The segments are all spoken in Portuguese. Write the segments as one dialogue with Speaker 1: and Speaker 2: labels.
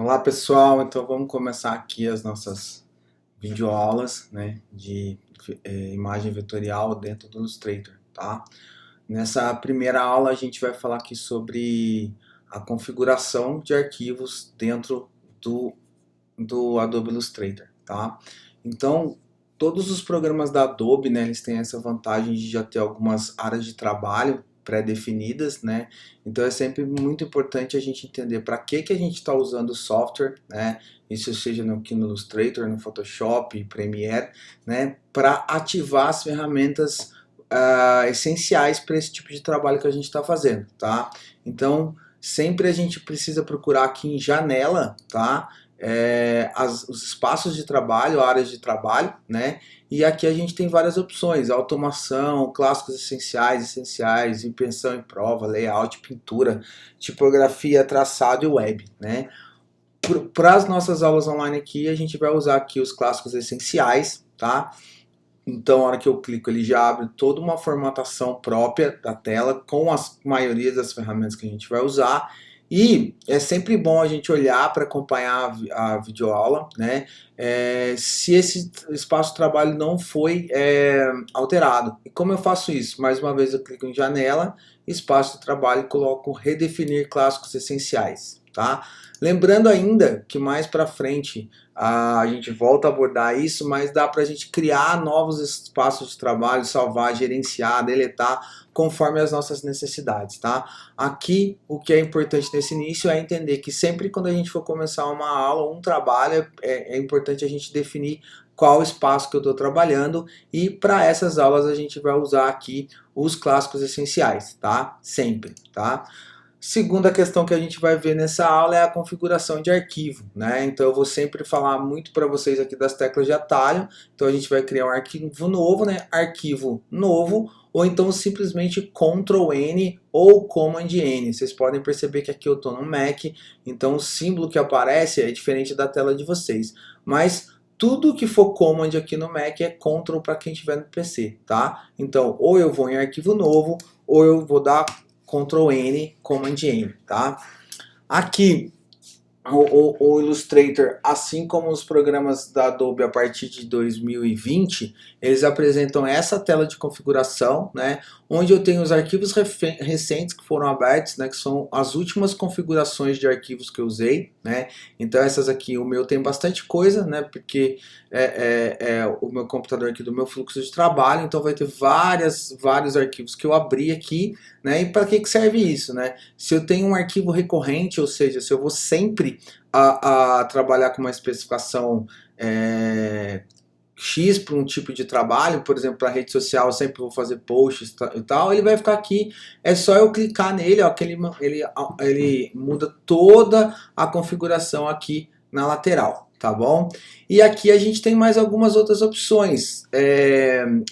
Speaker 1: Olá pessoal, então vamos começar aqui as nossas videoaulas, né, de imagem vetorial dentro do Illustrator, tá? Nessa primeira aula a gente vai falar aqui sobre a configuração de arquivos dentro do Adobe Illustrator, tá? Então, todos os programas da Adobe, né, eles têm essa vantagem de já ter algumas áreas de trabalho pré-definidas, né? Então é sempre muito importante a gente entender para que a gente está usando o software, né? Isso seja aqui no Illustrator, no Photoshop, Premiere, né? Para ativar as ferramentas essenciais para esse tipo de trabalho que a gente está fazendo, tá? Então sempre a gente precisa procurar aqui em janela, tá? Os espaços de trabalho, áreas de trabalho, né? E aqui a gente tem várias opções: automação, clássicos essenciais, impressão em prova, layout, pintura, tipografia, traçado e web, né? Para as nossas aulas online aqui, a gente vai usar aqui os clássicos essenciais, tá? Então, a hora que eu clico, ele já abre toda uma formatação própria da tela com a maioria das ferramentas que a gente vai usar. E é sempre bom a gente olhar para acompanhar a videoaula, né? Se esse espaço de trabalho não foi alterado. E como eu faço isso? Mais uma vez eu clico em janela, espaço de trabalho e coloco redefinir clássicos essenciais, tá? Lembrando ainda que mais para frente a gente volta a abordar isso, mas dá para a gente criar novos espaços de trabalho, salvar, gerenciar, deletar, conforme as nossas necessidades, tá? Aqui, o que é importante nesse início é entender que sempre quando a gente for começar uma aula, um trabalho, é importante a gente definir qual espaço que eu estou trabalhando, e para essas aulas a gente vai usar aqui os clássicos essenciais, tá? Sempre, tá? Segunda questão que a gente vai ver nessa aula é a configuração de arquivo, né? Então eu vou sempre falar muito para vocês aqui das teclas de atalho. Então a gente vai criar um arquivo novo, né? Arquivo novo, ou então simplesmente Ctrl N ou Command N. Vocês podem perceber que aqui eu estou no Mac, então o símbolo que aparece é diferente da tela de vocês. Mas tudo que for Command aqui no Mac é Ctrl para quem estiver no PC, tá? Então ou eu vou em arquivo novo, ou eu vou dar Ctrl N, Command N, tá? Aqui, o Illustrator, assim como os programas da Adobe a partir de 2020, eles apresentam essa tela de configuração, né? Onde eu tenho os arquivos recentes que foram abertos, né? Que são as últimas configurações de arquivos que eu usei, né? Então essas aqui, o meu tem bastante coisa, né? Porque é o meu computador aqui do meu fluxo de trabalho, então vai ter vários arquivos que eu abri aqui, né? E para que serve isso, né? Se eu tenho um arquivo recorrente, ou seja, se eu vou sempre a trabalhar com uma especificação X para um tipo de trabalho, por exemplo, para rede social, eu sempre vou fazer posts e tal, ele vai ficar aqui, é só eu clicar nele, ó, que ele muda toda a configuração aqui na lateral, tá bom? E aqui a gente tem mais algumas outras opções,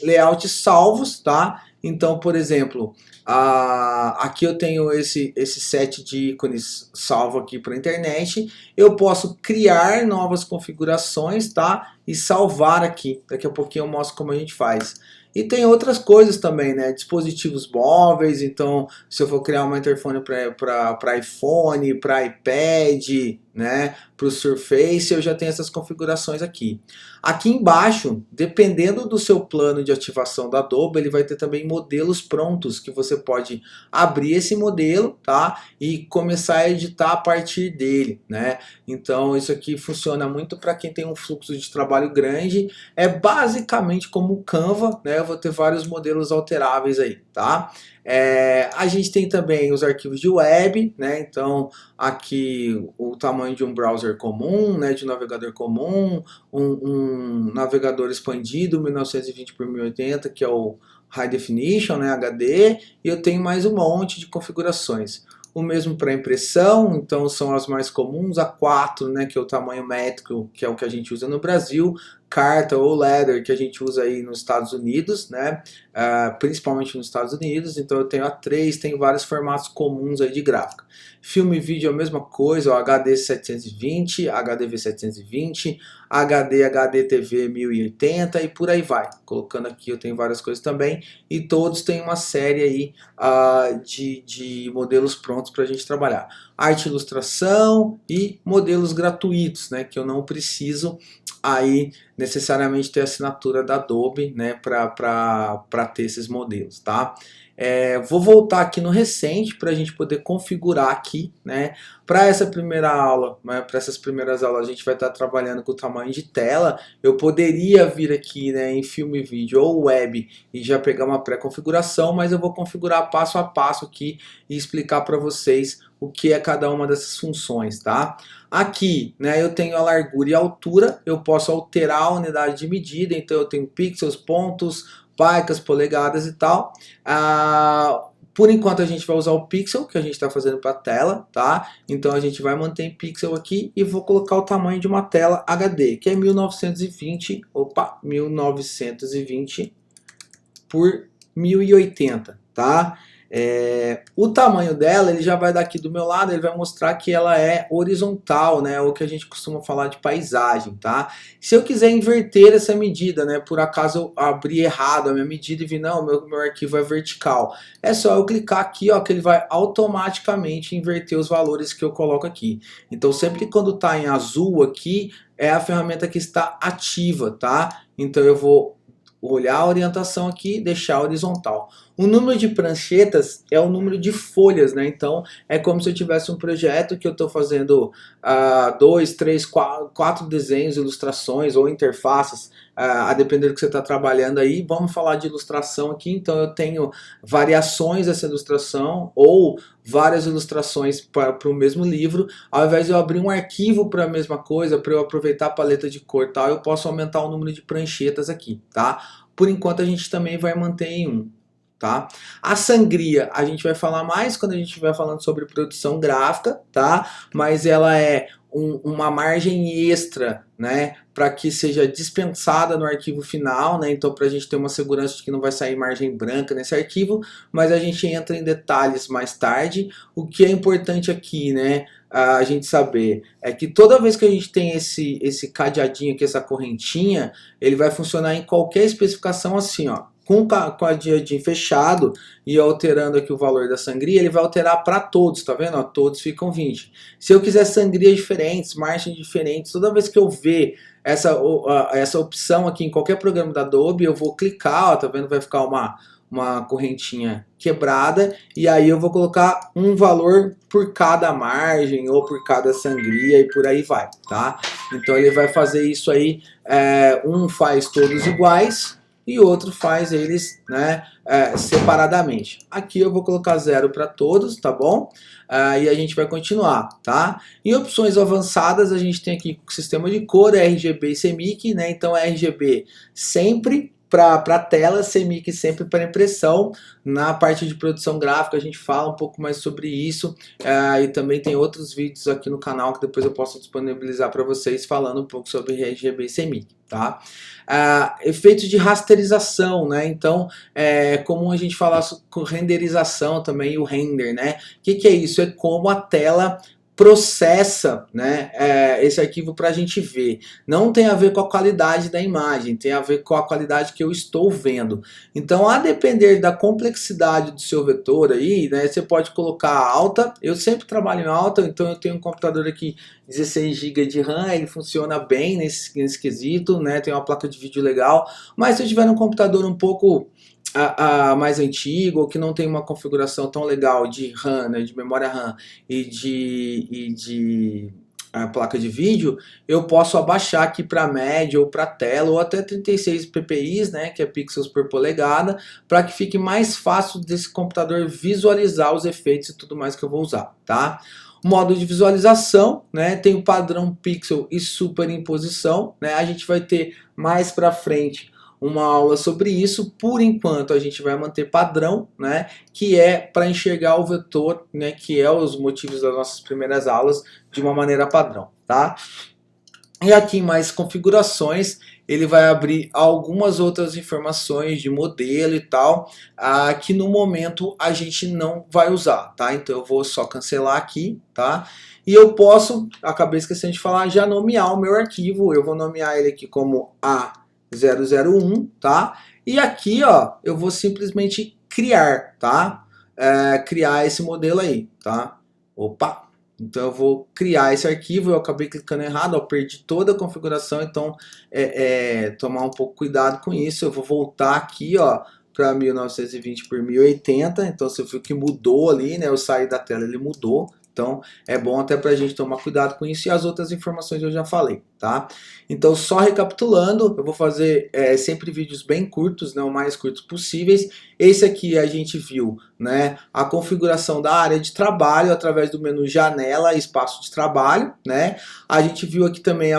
Speaker 1: layouts salvos, tá? Então, por exemplo, aqui eu tenho esse set de ícones salvo aqui para a internet. Eu posso criar novas configurações, tá? E salvar aqui. Daqui a pouquinho eu mostro como a gente faz. E tem outras coisas também, né? Dispositivos móveis, então se eu for criar uma interfone para iPhone, para iPad, né? Para o Surface, eu já tenho essas configurações aqui. Aqui embaixo, dependendo do seu plano de ativação da Adobe, ele vai ter também modelos prontos, que você pode abrir esse modelo, tá? E começar a editar a partir dele, né? Então isso aqui funciona muito para quem tem um fluxo de trabalho grande. É basicamente como o Canva, né? Eu vou ter vários modelos alteráveis aí, tá? A gente tem também os arquivos de web, né? Então aqui o tamanho de um browser comum, né? De um navegador comum, um navegador expandido 1920 por 1080, que é o High Definition, né? HD, e eu tenho mais um monte de configurações. O mesmo para impressão, então são as mais comuns, A4, né, que é o tamanho métrico, que é o que a gente usa no Brasil, carta ou leather que a gente usa aí nos Estados Unidos, né? Principalmente nos Estados Unidos. Então eu tenho A3, tenho vários formatos comuns aí de gráfica. Filme e vídeo é a mesma coisa, o HD 720, HDV 720, HD, HDTV 1080 e por aí vai. Colocando aqui eu tenho várias coisas também e todos têm uma série aí de modelos prontos para a gente trabalhar. Arte e ilustração e modelos gratuitos, né, que eu não preciso aí necessariamente ter assinatura da Adobe, né, para ter esses modelos, tá? Vou voltar aqui no recente para a gente poder configurar aqui, né? Para essa primeira aula, né, para essas primeiras aulas a gente vai estar trabalhando com o tamanho de tela. Eu poderia vir aqui, né, em filme, vídeo ou web e já pegar uma pré-configuração, mas eu vou configurar passo a passo aqui e explicar para vocês o que é cada uma dessas funções, tá? Aqui, né, eu tenho a largura e a altura, eu posso alterar a unidade de medida, então eu tenho pixels, pontos, picas, polegadas e tal. Por enquanto a gente vai usar o pixel que a gente está fazendo para a tela, tá? Então a gente vai manter em pixel aqui e vou colocar o tamanho de uma tela HD, que é 1920, 1920 por 1080, tá? O tamanho dela, ele já vai daqui do meu lado, ele vai mostrar que ela é horizontal, né, o que a gente costuma falar de paisagem, tá? Se eu quiser inverter essa medida, né, por acaso eu abrir errado a minha medida e vi, não, meu arquivo é vertical, é só eu clicar aqui, ó, que ele vai automaticamente inverter os valores que eu coloco aqui. Então sempre quando tá em azul aqui, é a ferramenta que está ativa, tá? Então eu vou olhar a orientação aqui, deixar horizontal. O número de pranchetas é o número de folhas, né? Então é como se eu tivesse um projeto que eu estou fazendo 2, 3, 4 desenhos, ilustrações ou interfaces, a depender do que você está trabalhando aí. Vamos falar de ilustração aqui, então eu tenho variações dessa ilustração ou várias ilustrações para o mesmo livro. Ao invés de eu abrir um arquivo para a mesma coisa, para eu aproveitar a paleta de cor e tal, eu posso aumentar o número de pranchetas aqui, tá? Por enquanto a gente também vai manter em 1. Tá? A sangria a gente vai falar mais quando a gente estiver falando sobre produção gráfica, tá? Mas ela é uma margem extra, né, para que seja dispensada no arquivo final, né? Então para a gente ter uma segurança de que não vai sair margem branca nesse arquivo, mas a gente entra em detalhes mais tarde. O que é importante aqui, né, a gente saber é que toda vez que a gente tem esse cadeadinho aqui, essa correntinha, ele vai funcionar em qualquer especificação assim, ó. Com o cadeadinho fechado e alterando aqui o valor da sangria, ele vai alterar para todos, tá vendo? Ó, todos ficam 20. Se eu quiser sangrias diferentes, margens diferentes, toda vez que eu ver essa opção aqui em qualquer programa da Adobe, eu vou clicar, ó, tá vendo? Vai ficar uma correntinha quebrada e aí eu vou colocar um valor por cada margem ou por cada sangria e por aí vai, tá? Então ele vai fazer isso aí, um faz todos iguais e outro faz eles, né, separadamente. Aqui eu vou colocar 0 para todos, tá bom? E a gente vai continuar, tá? Em opções avançadas a gente tem aqui o sistema de cor, RGB e CMYK, né? Então RGB sempre para tela, CMYK sempre para impressão. Na parte de produção gráfica a gente fala um pouco mais sobre isso, e também tem outros vídeos aqui no canal que depois eu posso disponibilizar para vocês falando um pouco sobre RGB e CMYK, tá? Efeitos de rasterização, né? Então é comum a gente falar sobre renderização também, o render, né? O que é isso? É como a tela processa, né, esse arquivo para a gente ver. Não tem a ver com a qualidade da imagem, tem a ver com a qualidade que eu estou vendo. Então, a depender da complexidade do seu vetor aí, né, você pode colocar alta. Eu sempre trabalho em alta, então eu tenho um computador aqui 16 GB de RAM, ele funciona bem nesse quesito, né, tem uma placa de vídeo legal. Mas se eu tiver um computador um pouco mais antigo, ou que não tem uma configuração tão legal de RAM, né, de memória RAM e de placa de vídeo, eu posso abaixar aqui para média ou para tela, ou até 36 ppi, né, que é pixels por polegada, para que fique mais fácil desse computador visualizar os efeitos e tudo mais que eu vou usar, tá? Modo de visualização, né, tem o padrão pixel e superimposição, né, a gente vai ter mais para frente uma aula sobre isso. Por enquanto a gente vai manter padrão, né, que é para enxergar o vetor, né, que é os motivos das nossas primeiras aulas de uma maneira padrão, tá? E aqui mais configurações, ele vai abrir algumas outras informações de modelo e tal, que no momento a gente não vai usar, tá? Então eu vou só cancelar aqui, tá? E eu posso, acabei esquecendo de falar, já nomear o meu arquivo. Eu vou nomear ele aqui como A001, tá? E aqui, ó, eu vou simplesmente criar, tá? Criar esse modelo aí, tá? Opa! Então eu vou criar esse arquivo, eu acabei clicando errado, ó, perdi toda a configuração, então tomar um pouco cuidado com isso. Eu vou voltar aqui, ó, para 1920 por 1080, então você viu que mudou ali, né? Eu saí da tela, ele mudou. Então é bom até para a gente tomar cuidado com isso, e as outras informações eu já falei, tá? Então só recapitulando, eu vou fazer sempre vídeos bem curtos, né, o mais curtos possíveis. Esse aqui a gente viu, né, a configuração da área de trabalho através do menu janela, espaço de trabalho, né? A gente viu aqui também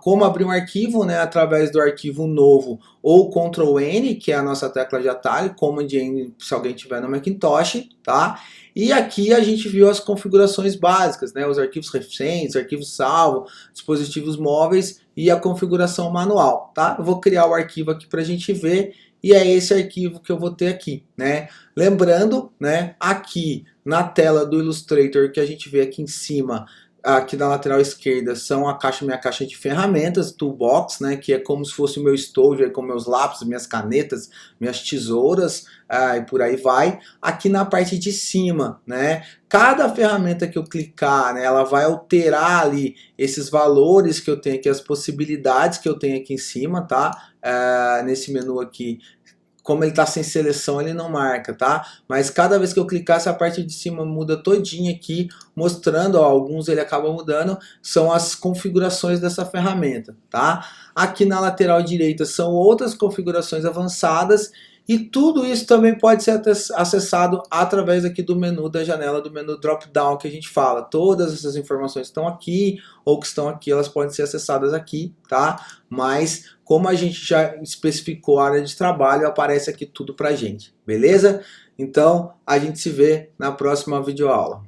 Speaker 1: como abrir um arquivo, né, através do arquivo novo ou Ctrl N, que é a nossa tecla de atalho, Command N se alguém tiver no Macintosh, tá? E aqui a gente viu as configurações básicas, né? Os arquivos recentes, arquivos salvo, dispositivos móveis e a configuração manual, tá? Eu vou criar o arquivo aqui para a gente ver, e é esse arquivo que eu vou ter aqui, né? Lembrando, né? Aqui na tela do Illustrator que a gente vê aqui em cima, aqui na lateral esquerda, são minha caixa de ferramentas, Toolbox, né, que é como se fosse o meu estojo com meus lápis, minhas canetas, minhas tesouras, e por aí vai. Aqui na parte de cima, né, cada ferramenta que eu clicar, né, ela vai alterar ali esses valores que eu tenho aqui, as possibilidades que eu tenho aqui em cima, tá? Nesse menu aqui, como ele está sem seleção, ele não marca, tá? Mas cada vez que eu clicar, essa parte de cima muda todinha aqui, mostrando, ó, alguns ele acaba mudando, são as configurações dessa ferramenta, tá? Aqui na lateral direita são outras configurações avançadas, e tudo isso também pode ser acessado através aqui do menu da janela, do menu drop-down que a gente fala. Todas essas informações que estão aqui ou que estão aqui, elas podem ser acessadas aqui, tá? Mas como a gente já especificou a área de trabalho, aparece aqui tudo pra gente, beleza? Então a gente se vê na próxima videoaula.